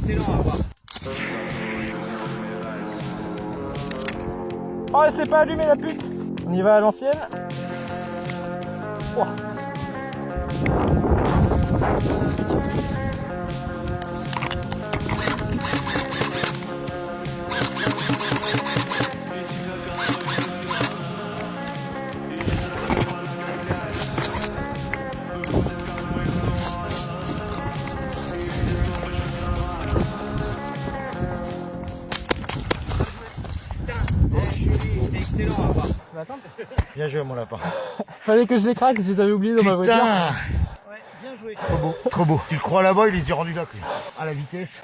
excellent à voir. Oh, c'est pas allumé la pute. On y va à l'ancienne. Oh. C'est excellent à voir. Tu vas attendre. Bien joué mon lapin. Fallait que je les craque, je les avais oubliés dans ma voiture. Putain, Ouais, bien joué. trop beau, trop beau. Tu le crois là-bas, il est déjà rendu là, à la vitesse.